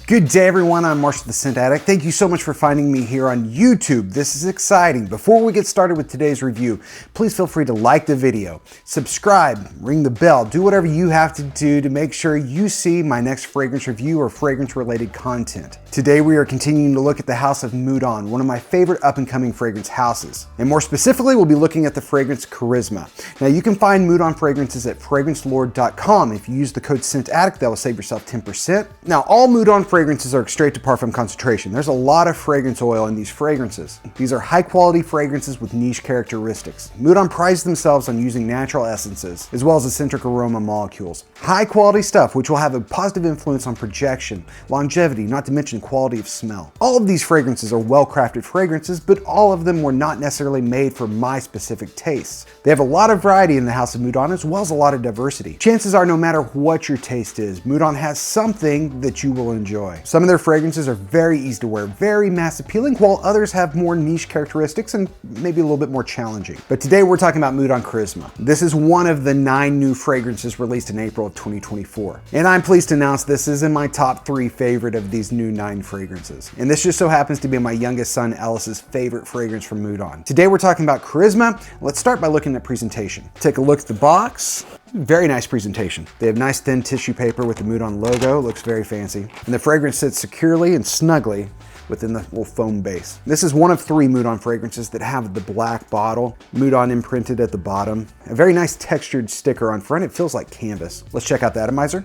Good day everyone, I'm Marshall the Scent Addict. Thank you so much for finding me here on YouTube. This is exciting. Before we get started with today's review, please feel free to like the video, subscribe, ring the bell, do whatever you have to do to make sure you see my next fragrance review or fragrance related content. Today we are continuing to look at the house of Moudon, one of my favorite up and coming fragrance houses. And more specifically, we'll be looking at the fragrance Charisma. Now you can find Moudon fragrances at Fragrancelord.com. If you use the code Scent Addict, that will save yourself 10%. Now all Moudon fragrances are straight to parfum concentration. There's a lot of fragrance oil in these fragrances. These are high quality fragrances with niche characteristics. Moudon prides themselves on using natural essences as well as eccentric aroma molecules. High quality stuff which will have a positive influence on projection, longevity, not to mention quality of smell. All of these fragrances are well crafted fragrances, but all of them were not necessarily made for my specific tastes. They have a lot of variety in the house of Moudon as well as a lot of diversity. Chances are no matter what your taste is, Moudon has something that you will enjoy. Some of their fragrances are very easy to wear, very mass appealing, while others have more niche characteristics and maybe a little bit more challenging. But today we're talking about Moudon Charisma. This is one of the 9 new fragrances released in April of 2024. And I'm pleased to announce this is in my top 3 favorite of these new 9 fragrances. And this just so happens to be my youngest son Ellis's favorite fragrance from Moudon. Today we're talking about Charisma. Let's start by looking at presentation. Take a look at the box. Very nice presentation. They have nice thin tissue paper with the Moudon logo. Looks very fancy. And the fragrance sits securely and snugly within the little foam base. This is one of 3 Moudon fragrances that have the black bottle, Moudon imprinted at the bottom. A very nice textured sticker on front. It feels like canvas. Let's check out the atomizer.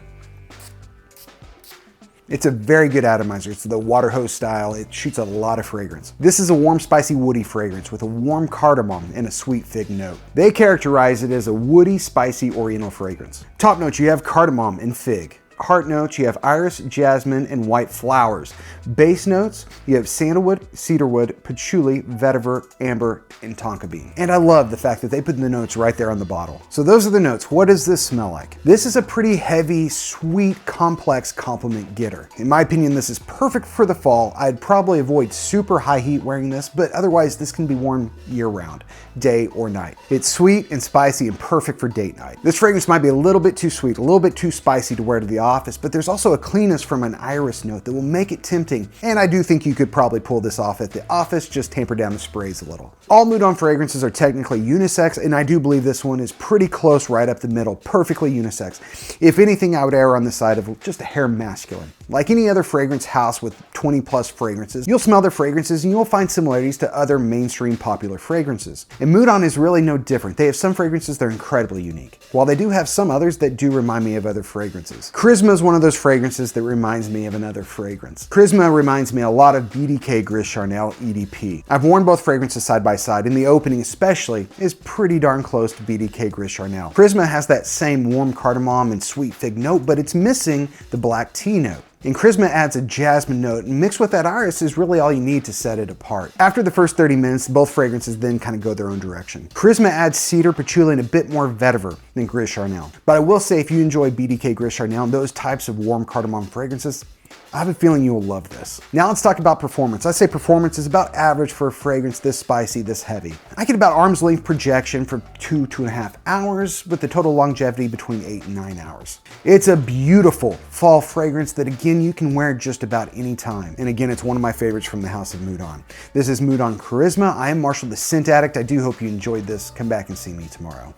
It's a very good atomizer. It's the water hose style. It shoots a lot of fragrance. This is a warm, spicy, woody fragrance with a warm cardamom and a sweet fig note. They characterize it as a woody, spicy, oriental fragrance. Top notes, you have cardamom and fig. Heart notes, you have iris, jasmine, and white flowers. Base notes, you have sandalwood, cedarwood, patchouli, vetiver, amber, and tonka bean. And I love the fact that they put the notes right there on the bottle. So those are the notes. What does this smell like? This is a pretty heavy, sweet, complex compliment getter. In my opinion, this is perfect for the fall. I'd probably avoid super high heat wearing this, but otherwise this can be worn year round, day or night. It's sweet and spicy and perfect for date night. This fragrance might be a little bit too sweet, a little bit too spicy to wear to the office, but there's also a cleanness from an iris note that will make it tempting. And I do think you could probably pull this off at the office, just tamper down the sprays a little. All Moudon fragrances are technically unisex, and I do believe this one is pretty close right up the middle, perfectly unisex. If anything, I would err on the side of just a hair masculine. Like any other fragrance house with 20 plus fragrances, you'll smell their fragrances and you'll find similarities to other mainstream popular fragrances. And Moudon is really no different. They have some fragrances that are incredibly unique, while they do have some others that do remind me of other fragrances. Charisma is one of those fragrances that reminds me of another fragrance. Charisma reminds me a lot of BDK Gris Charnel EDP. I've worn both fragrances side by side, and the opening especially is pretty darn close to BDK Gris Charnel. Charisma has that same warm cardamom and sweet fig note, but it's missing the black tea note. And Charisma adds a jasmine note, and mixed with that iris is really all you need to set it apart. After the first 30 minutes, both fragrances then kind of go their own direction. Charisma adds cedar, patchouli, and a bit more vetiver than Gris Charnel. But I will say, if you enjoy BDK Gris Charnel and those types of warm cardamom fragrances, I have a feeling you will love this. Now let's talk about performance. I'd say performance is about average for a fragrance this spicy, this heavy. I get about arm's length projection for 2.5 hours with the total longevity between 8 and 9 hours. It's a beautiful fall fragrance that again, you can wear just about any time. And again, it's one of my favorites from the house of Moudon. This is Moudon Charisma. I am Marshall the Scent Addict. I do hope you enjoyed this. Come back and see me tomorrow.